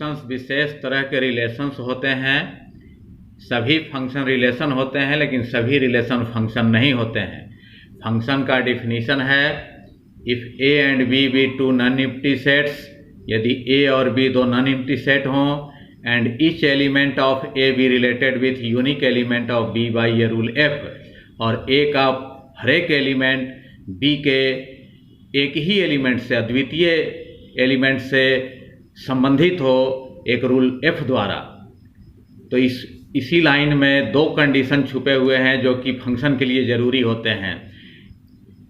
Functions विशेष तरह के relations होते हैं। सभी फंक्शन रिलेशन होते हैं, लेकिन सभी रिलेशन फंक्शन नहीं होते हैं। फंक्शन का डिफिनीशन है, if A and B be two non empty sets, यदि ए और बी दो नॉन एम्प्टी सेट हों, and each element of A be related with unique element of B by a rule f, और A का हर एक element B के एक ही element से, अद्वितीय एलिमेंट से संबंधित हो एक रूल एफ द्वारा। तो इसी लाइन में दो कंडीशन छुपे हुए हैं जो कि फंक्शन के लिए ज़रूरी होते हैं।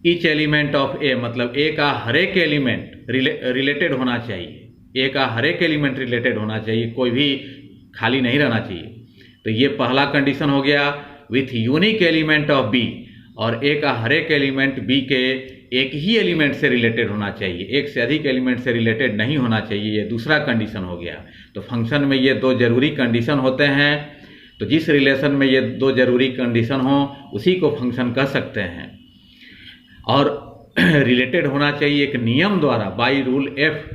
ईच एलिमेंट ऑफ ए, मतलब ए का हर एक एलिमेंट रिलेटेड होना चाहिए, ए का हर एक एलिमेंट रिलेटेड होना चाहिए, कोई भी खाली नहीं रहना चाहिए। तो ये पहला कंडीशन हो गया। With unique element of B, और ए का हर एक एलिमेंट बी के एक ही एलिमेंट से रिलेटेड होना चाहिए, एक से अधिक एलिमेंट से रिलेटेड नहीं होना चाहिए, ये दूसरा कंडीशन हो गया। तो फंक्शन में ये दो जरूरी कंडीशन होते हैं। तो जिस रिलेशन में ये दो जरूरी कंडीशन हो उसी को फंक्शन कह सकते हैं। और रिलेटेड होना चाहिए एक नियम द्वारा, बाई रूल एफ,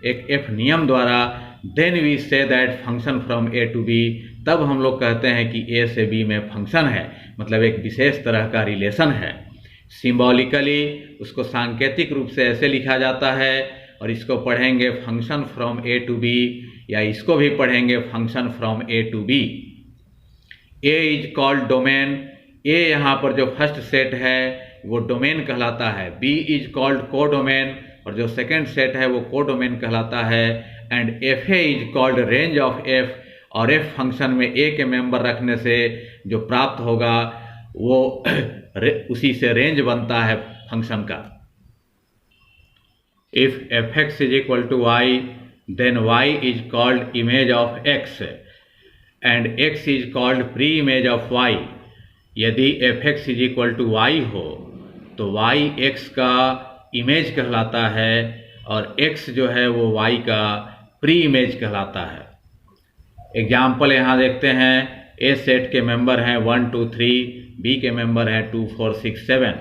एक एफ नियम द्वारा। Then we say that function from A to B, तब हम लोग कहते हैं कि ए से बी में फंक्शन है, मतलब एक विशेष तरह का रिलेशन है। सिंबॉलिकली उसको सांकेतिक रूप से ऐसे लिखा जाता है, और इसको पढ़ेंगे function from A to b, या इसको भी पढ़ेंगे function from A to b. A is called domain, a यहाँ पर जो फर्स्ट सेट है वो डोमेन कहलाता है। बी इज कॉल्ड को डोमेन, और जो सेकेंड सेट है वो को डोमेन कहलाता है। And F A is called range of F, और एफ फंक्शन में ए के मेंबर रखने से जो प्राप्त होगा वो उसी से रेंज बनता है फंक्शन का। If f x is equal to y, then y is called image of x, and x is called pre image of y. यदि f x is equal to y हो तो वाई एक्स का image कहलाता है, और x जो है वो वाई का प्री इमेज कहलाता है। एग्जाम्पल यहाँ देखते हैं। ए सेट के मेंबर हैं 1 2 3, बी के मेंबर हैं 2 4 6 7।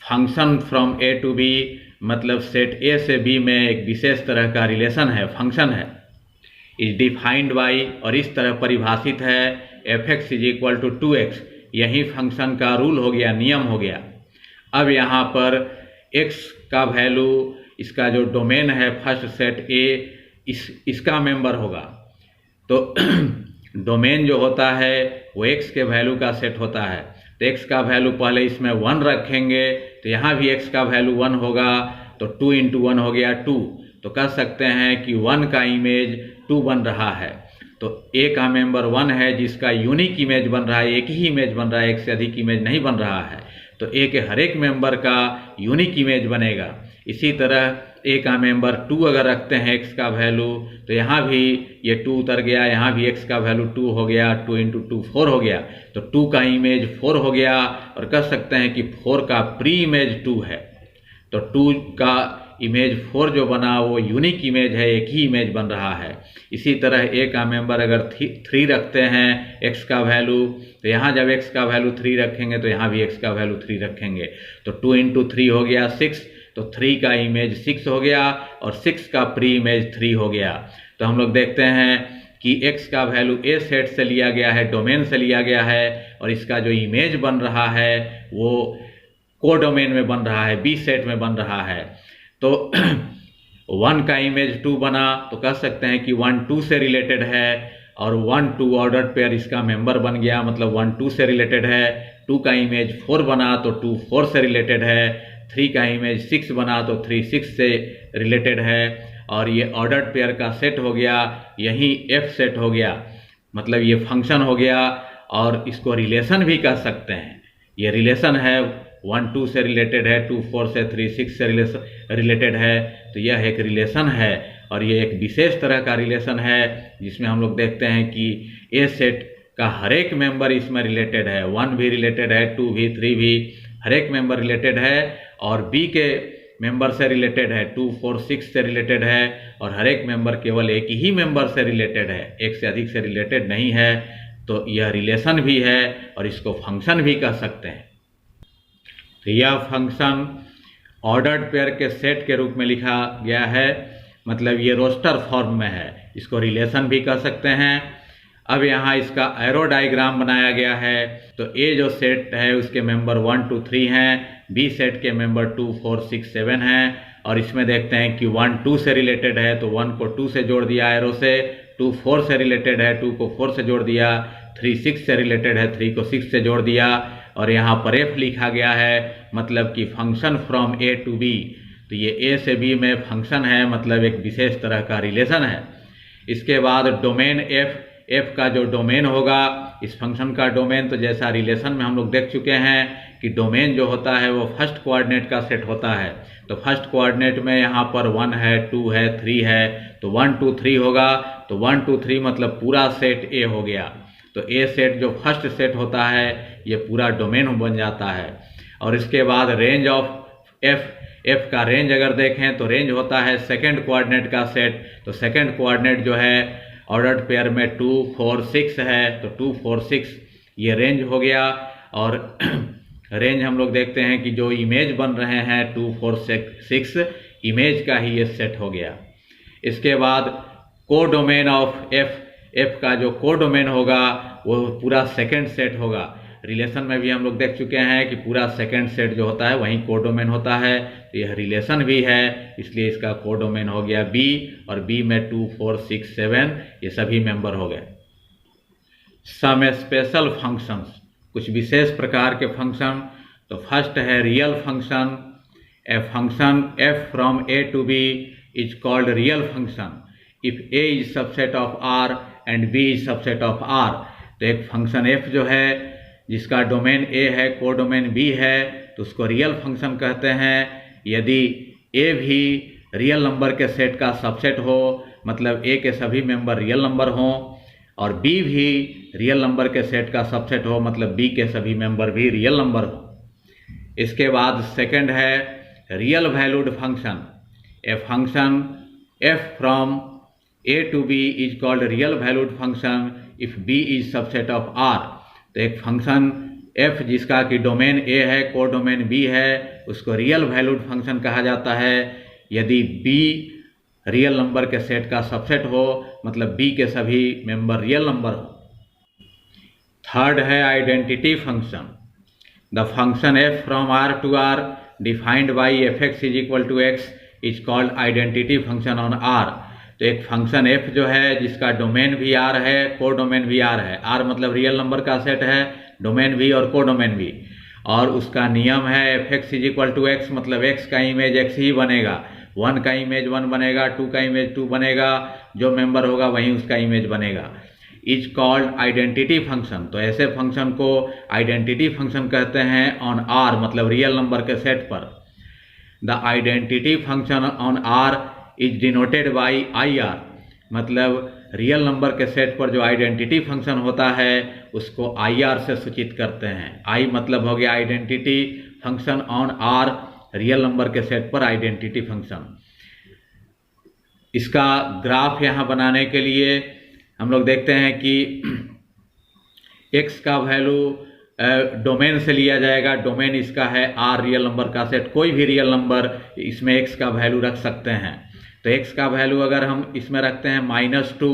Function from A to B मतलब सेट ए से बी में एक विशेष तरह का रिलेशन है, फंक्शन है। इज डिफाइंड बाई, और इस तरह परिभाषित है, f x is equal to 2x। यही फंक्शन का रूल हो गया, नियम हो गया। अब यहाँ पर x का वैल्यू, इसका जो डोमेन है फर्स्ट सेट ए, इसका मेंबर होगा। तो डोमेन जो होता है वो x के वैल्यू का सेट होता है। तो x का वैल्यू पहले इसमें 1 रखेंगे, तो यहाँ भी x का वैल्यू 1 होगा, तो 2 × 1 हो गया 2। तो कह सकते हैं कि 1 का इमेज 2 बन रहा है। तो a का मेंबर 1 है जिसका यूनिक इमेज बन रहा है, एक ही इमेज बन रहा है, एक से अधिक इमेज नहीं बन रहा है। तो a के हर एक मेंबर का यूनिक इमेज बनेगा। इसी तरह a का मेंबर 2 अगर रखते हैं x का वैल्यू, तो यहाँ भी ये 2 उतर गया, यहाँ भी x का वैल्यू 2 हो गया, 2 × 2 4 हो गया। तो 2 का इमेज 4 हो गया, और कह सकते हैं कि 4 का प्री इमेज 2 है। तो 2 का इमेज 4 जो बना वो यूनिक इमेज है, एक ही इमेज बन रहा है। इसी तरह a का मेंबर अगर 3 रखते हैं x का वैल्यू, तो यहाँ जब x का वैल्यू 3 रखेंगे तो यहाँ भी x का वैल्यू 3 रखेंगे। तो 2 × 3 हो गया 6, तो 3 का इमेज 6 हो गया, और 6 का प्री इमेज 3 हो गया। तो हम लोग देखते हैं कि x का वैल्यू a सेट से लिया गया है, डोमेन से लिया गया है, और इसका जो इमेज बन रहा है वो को डोमेन में बन रहा है, b सेट में बन रहा है। तो 1 का इमेज 2 बना, तो कह सकते हैं कि 1 2 से रिलेटेड है, और 1 2 ऑर्डर्ड पेयर इसका मेंबर बन गया, मतलब 1 2 से रिलेटेड है। 2 का इमेज 4 बना तो 2 4 से रिलेटेड है। 3 का इमेज 6 बना तो 3 6 से रिलेटेड है, और ये ऑर्डर्ड पेयर का सेट हो गया, यही f सेट हो गया, मतलब ये फंक्शन हो गया। और इसको रिलेशन भी कह सकते हैं। ये रिलेशन है, 1 2 से रिलेटेड है, 2 4 से, 3 6 से रिलेटेड है। तो यह एक रिलेशन है, और ये एक विशेष तरह का रिलेशन है जिसमें हम लोग देखते हैं कि ए सेट का हर एक मेंबर इसमें रिलेटेड है। 1 भी रिलेटेड है, 2 भी, 3 भी, हर एक मेंबर रिलेटेड है। और बी के मेंबर से रिलेटेड है, 2 4 6 से रिलेटेड है, और हर एक मेंबर केवल एक ही मेंबर से रिलेटेड है, एक से अधिक से रिलेटेड नहीं है। तो यह रिलेशन भी है, और इसको फंक्शन भी कह सकते हैं। तो यह फंक्शन ऑर्डर्ड पेयर के सेट के रूप में लिखा गया है, मतलब ये रोस्टर फॉर्म में है। इसको रिलेशन भी कह सकते हैं। अब यहाँ इसका एरो डायग्राम बनाया गया है। तो ए जो सेट है उसके मेंबर 1 2 3 हैं, बी सेट के मेंबर 2 4 6 7 हैं, और इसमें देखते हैं कि 1 2 से रिलेटेड है तो 1 को 2 से जोड़ दिया एरो से, 2 4 से रिलेटेड है 2 को 4 से जोड़ दिया, 3 6 से रिलेटेड है 3 को 6 से जोड़ दिया, और यहाँ पर एफ लिखा गया है, मतलब कि function from A to B. तो ये ए से बी में फंक्शन है, मतलब एक विशेष तरह का रिलेशन है। इसके बाद डोमेन एफ का जो डोमेन होगा, इस फंक्शन का डोमेन, तो जैसा रिलेशन में हम लोग देख चुके हैं कि डोमेन जो होता है वो फर्स्ट कोऑर्डिनेट का सेट होता है। तो फर्स्ट कोऑर्डिनेट में यहाँ पर 1 है 2 है 3 है, तो 1 2 3 होगा, तो 1 2 3 मतलब पूरा सेट ए हो गया। तो ए सेट जो फर्स्ट सेट होता है ये पूरा डोमेन बन जाता है। और इसके बाद रेंज ऑफ एफ का रेंज अगर देखें तो रेंज होता है सेकंड कोऑर्डिनेट का सेट। तो सेकंड कोऑर्डिनेट जो है ऑर्डर्ड पेयर में 2 4 6 है, तो 2 4 6 ये रेंज हो गया। और रेंज हम लोग देखते हैं कि जो इमेज बन रहे हैं 2 4 6 इमेज का ही ये सेट हो गया। इसके बाद कोडोमेन ऑफ एफ का जो कोडोमेन होगा वो पूरा सेकंड सेट होगा। रिलेशन में भी हम लोग देख चुके हैं कि पूरा सेकंड सेट जो होता है वहीं कोडोमेन होता है। तो यह रिलेशन भी है, इसलिए इसका कोडोमेन हो गया बी, और बी में 2 4 6 7 ये सभी मेंबर हो गए। सम स्पेशल फंक्शंस, कुछ विशेष प्रकार के फंक्शन। तो फर्स्ट है real function. A function f from A to B is called real function if A is subset of R and B is subset of R. तो एक function F जो है जिसका डोमेन ए है, कोडोमेन बी है, तो उसको रियल फंक्शन कहते हैं यदि ए भी रियल नंबर के सेट का सबसेट हो, मतलब ए के सभी मेंबर रियल नंबर हों, और बी भी रियल नंबर के सेट का सबसेट हो, मतलब बी के सभी मेंबर भी रियल नंबर हो। इसके बाद सेकंड है real valued function. A function f from A to B is called real valued function if B is subset of R. तो एक फंक्शन एफ जिसका कि डोमेन ए है, कोडोमेन बी है, उसको रियल वैल्यूड फंक्शन कहा जाता है यदि बी रियल नंबर के सेट का सबसेट हो, मतलब बी के सभी मेंबर रियल नंबर हो। थर्ड है identity function. The function f from R to R defined by f x is equal to x is called identity function on R. तो एक फंक्शन एफ जो है जिसका डोमेन भी आर है, codomain भी आर है। आर मतलब रियल नंबर का सेट है, डोमेन भी और कोडोमेन भी, और उसका नियम है f x is equal to x, मतलब एक्स का इमेज एक्स ही बनेगा, 1 का इमेज 1 बनेगा, 2 का इमेज 2 बनेगा, जो मेंबर होगा वहीं उसका इमेज बनेगा। Is called identity function. तो ऐसे फंक्शन को आइडेंटिटी फंक्शन कहते हैं ऑन आर, मतलब रियल नंबर के सेट पर। The identity function on R is denoted by I R, मतलब रियल नंबर के सेट पर जो आइडेंटिटी फंक्शन होता है उसको आई आर से सूचित करते हैं। आई मतलब हो गया identity function on R, real number के सेट पर आइडेंटिटी फंक्शन। इसका ग्राफ यहाँ बनाने के लिए हम लोग देखते हैं कि x का वैल्यू डोमेन से लिया जाएगा। डोमेन इसका है आर, रियल नंबर का सेट, कोई भी रियल नंबर इसमें x का वैल्यू रख सकते हैं। तो x का वैल्यू अगर हम इसमें रखते हैं -2,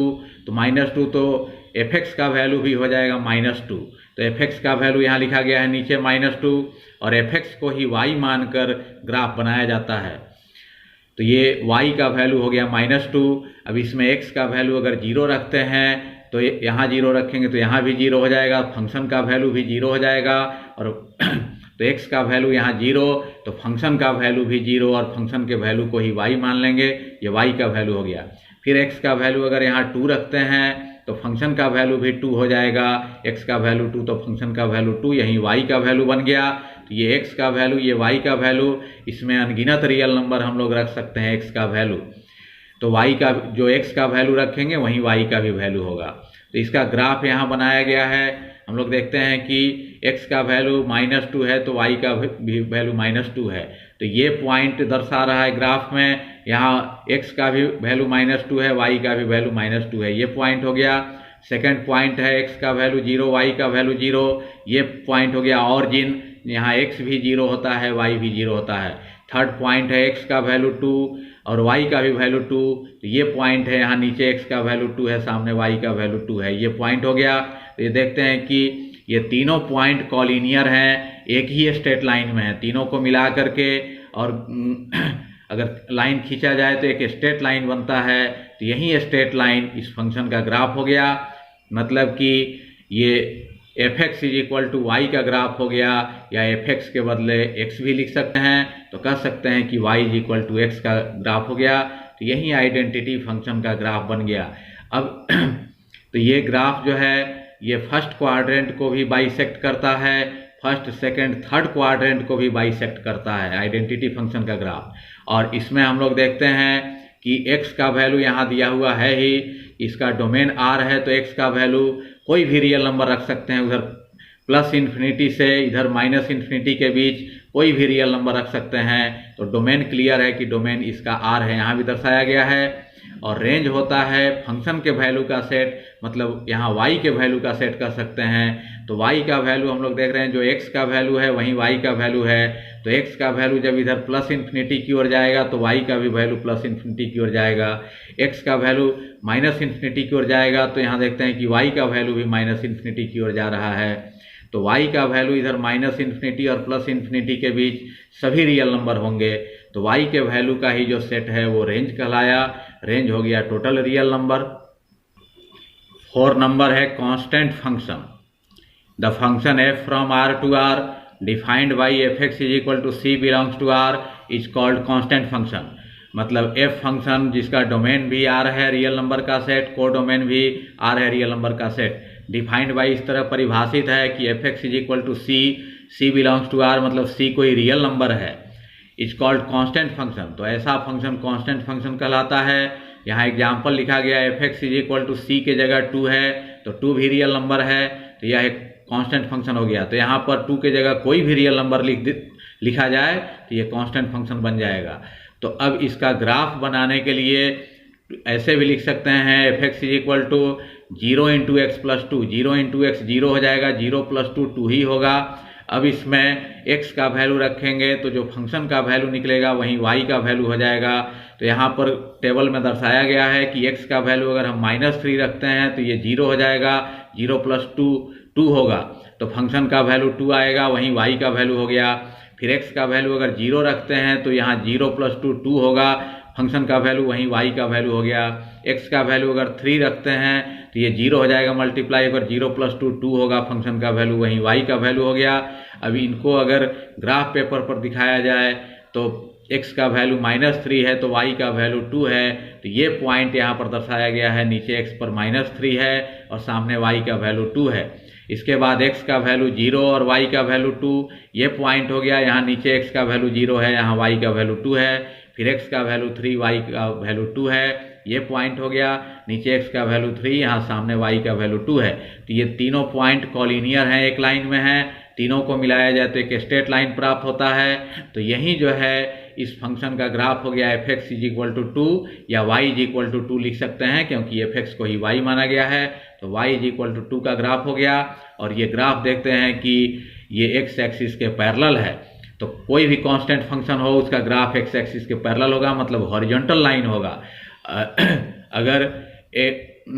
तो -2 तो fx का वैल्यू भी हो जाएगा -2। तो fx का वैल्यू यहाँ लिखा गया है नीचे -2, और fx को ही y मानकर ग्राफ बनाया जाता है। तो ये y का वैल्यू हो गया -2। अब इसमें x का वैल्यू अगर 0 रखते हैं तो यहाँ 0 रखेंगे तो यहाँ भी 0 हो जाएगा, फंक्शन का वैल्यू भी 0 हो जाएगा। और तो x का वैल्यू यहाँ 0, तो फंक्शन का वैल्यू भी 0, और फंक्शन के वैल्यू को ही y मान लेंगे, ये y का वैल्यू हो गया। फिर x का वैल्यू अगर यहाँ 2 रखते हैं तो फंक्शन का वैल्यू भी 2 हो जाएगा, x का वैल्यू 2 तो फंक्शन का वैल्यू 2, यहीं y का वैल्यू बन गया। तो ये x का वैल्यू, ये y का वैल्यू, इसमें अनगिनत रियल नंबर हम लोग रख सकते हैं x का वैल्यू। तो y का जो x का वैल्यू रखेंगे वहीं y का भी वैल्यू होगा। तो इसका ग्राफ यहाँ बनाया गया है। हम लोग देखते हैं कि x का वैल्यू -2 है तो y का भी वैल्यू -2 है। तो ये पॉइंट दर्शा रहा है ग्राफ में, यहाँ x का भी वैल्यू -2 है, y का भी वैल्यू -2 है, ये पॉइंट हो गया। सेकंड पॉइंट है x का वैल्यू 0, y का वैल्यू 0, ये पॉइंट हो गया ऑरिजिन, यहाँ x भी 0 होता है, y भी 0 होता है। थर्ड पॉइंट है x का वैल्यू 2, और y का भी वैल्यू 2, तो ये पॉइंट है, यहाँ नीचे x का वैल्यू 2 है, सामने y का वैल्यू 2 है, ये पॉइंट हो गया। तो ये देखते हैं कि ये तीनों पॉइंट कॉलिनियर हैं, एक ही स्ट्रेट लाइन में है, तीनों को मिला करके और अगर लाइन खींचा जाए तो एक स्ट्रेट लाइन बनता है। तो यही स्ट्रेट लाइन इस फंक्शन का ग्राफ हो गया, मतलब कि ये f(x) = y का ग्राफ हो गया, या f(x) के बदले x भी लिख सकते हैं, तो कह सकते हैं कि y = x का ग्राफ हो गया। तो यही आइडेंटिटी फंक्शन का ग्राफ बन गया। अब तो ये ग्राफ जो है ये फर्स्ट क्वाड्रेंट को भी बाइसेक्ट करता है, फर्स्ट सेकंड थर्ड क्वाड्रेंट को भी बाइसेक्ट करता है आइडेंटिटी फंक्शन का ग्राफ। और इसमें हम लोग देखते हैं कि x का वैल्यू यहाँ दिया हुआ है ही, इसका डोमेन R है, तो x का वैल्यू कोई भी रियल नंबर रख सकते हैं, उधर +∞ से इधर -∞ के बीच कोई भी रियल नंबर रख सकते हैं। तो डोमेन क्लियर है कि डोमेन इसका R है, यहाँ भी दर्शाया गया है। और रेंज होता है फंक्शन के वैल्यू का सेट, मतलब यहाँ y के वैल्यू का सेट कर सकते हैं। तो y का वैल्यू हम लोग देख रहे हैं, जो x का वैल्यू है वहीं y का वैल्यू है। तो x का वैल्यू जब इधर +∞ की ओर जाएगा तो y का भी वैल्यू +∞ की ओर जाएगा। x का वैल्यू -∞ की ओर जाएगा तो यहाँ देखते हैं कि y का वैल्यू भी -∞ की ओर जा रहा है। तो y का वैल्यू इधर -∞ और +∞ के बीच सभी रियल नंबर होंगे। तो y के वैल्यू का ही जो सेट है वो रेंज कहलाया। रेंज हो गया टोटल रियल नंबर। 4 नंबर है constant function. The function f from R to R defined by f(x) = c belongs to R is called constant function. मतलब f फंक्शन जिसका डोमेन भी R है रियल नंबर का set, को domain भी R है real number का set, defined by इस तरह परिभाषित है कि f(x) = c belongs to R, मतलब c कोई रियल नंबर है, इज कॉल्ड कांस्टेंट फंक्शन। तो ऐसा फंक्शन कांस्टेंट फंक्शन कहलाता है। यहाँ एग्जाम्पल लिखा गया f(x) = c के जगह 2 है, तो 2 भी रियल नंबर है, तो यह एक कांस्टेंट फंक्शन हो गया। तो यहाँ पर 2 के जगह कोई भी रियल नंबर लिखा जाए तो ये कांस्टेंट फंक्शन बन जाएगा। तो अब इसका ग्राफ बनाने के लिए ऐसे भी लिख सकते हैं, f(x) = 0 × x + 2, 0 × x 0 हो जाएगा, 0 + 2 2 ही होगा। अब इसमें x का वैल्यू रखेंगे तो जो फंक्शन का वैल्यू निकलेगा वहीं y का वैल्यू हो जाएगा। तो यहाँ पर टेबल में दर्शाया गया है कि x का वैल्यू अगर हम -3 रखते हैं तो ये 0 हो जाएगा, 0 + 2 2 होगा, तो फंक्शन का वैल्यू 2 आएगा, वहीं y का वैल्यू हो गया। फिर x का वैल्यू अगर 0 रखते हैं तो यहाँ 0 + 2 2 होगा, फंक्शन का वैल्यू वहीं y का वैल्यू हो गया। x का वैल्यू अगर 3 रखते हैं तो ये 0 हो जाएगा मल्टीप्लाई, अगर 0 + 2 2 होगा, फंक्शन का वैल्यू वहीं y का वैल्यू हो गया। अब इनको अगर ग्राफ पेपर पर दिखाया जाए तो x का वैल्यू -3 है तो y का वैल्यू 2 है, तो ये पॉइंट यहाँ पर दर्शाया गया है, नीचे x पर -3 है और सामने y का वैल्यू 2 है। इसके बाद x का वैल्यू 0 और y का वैल्यू 2, ये पॉइंट हो गया, यहाँ नीचे x का वैल्यू 0 है, यहाँ y का वैल्यू 2 है। फिर x का वैल्यू 3, y का वैल्यू 2 है, ये पॉइंट हो गया, नीचे x का वैल्यू 3, यहाँ सामने y का वैल्यू 2 है। तो ये तीनों पॉइंट कॉलिनियर हैं, एक लाइन में हैं, तीनों को मिलाया जाए तो एक स्ट्रेट लाइन प्राप्त होता है। तो यही जो है इस फंक्शन का ग्राफ हो गया f(x) = 2 या y = 2 लिख सकते हैं, क्योंकि f(x) को ही y माना गया है, तो y = 2 का ग्राफ हो गया। और ये ग्राफ देखते हैं कि ये x एक्सिस के पैरेलल है, तो कोई भी कांस्टेंट फंक्शन हो उसका ग्राफ x एक्सिस के पैरेलल होगा, मतलब हॉरिजॉन्टल लाइन होगा। अगर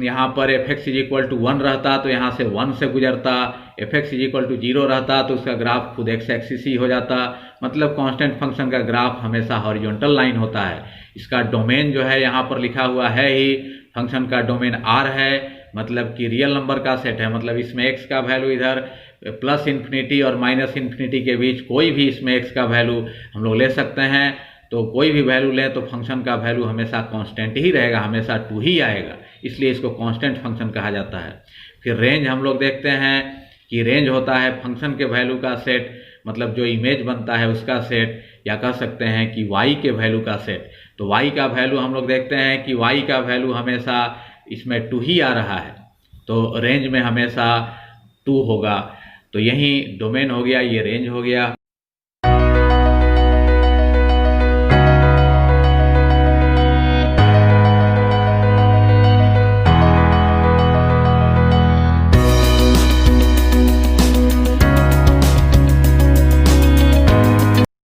यहाँ पर f(x) = 1 रहता तो यहाँ से 1 से गुजरता, f(x) = 0 रहता तो उसका ग्राफ खुद x एक्सिस ही हो जाता। मतलब कांस्टेंट फंक्शन का ग्राफ हमेशा हॉरिजॉन्टल लाइन होता है। इसका डोमेन जो है यहाँ पर लिखा हुआ है ही, फंक्शन का डोमेन R है, मतलब कि रियल नंबर का सेट है, मतलब इसमें x का वैल्यू इधर +∞ और -∞ के बीच कोई भी इसमें x का वैल्यू हम लोग ले सकते हैं। तो कोई भी वैल्यू लें तो फंक्शन का वैल्यू हमेशा कांस्टेंट ही रहेगा, हमेशा 2 ही आएगा, इसलिए इसको कांस्टेंट फंक्शन कहा जाता है। फिर रेंज हम लोग देखते हैं कि रेंज होता है फंक्शन के वैल्यू का सेट, मतलब जो इमेज बनता है उसका सेट, या कह सकते हैं कि y के वैल्यू का सेट। तो y का वैल्यू हम लोग देखते हैं कि y का वैल्यू हमेशा इसमें 2 ही आ रहा है, तो रेंज में हमेशा 2 होगा। तो यही डोमेन हो गया, ये रेंज हो गया।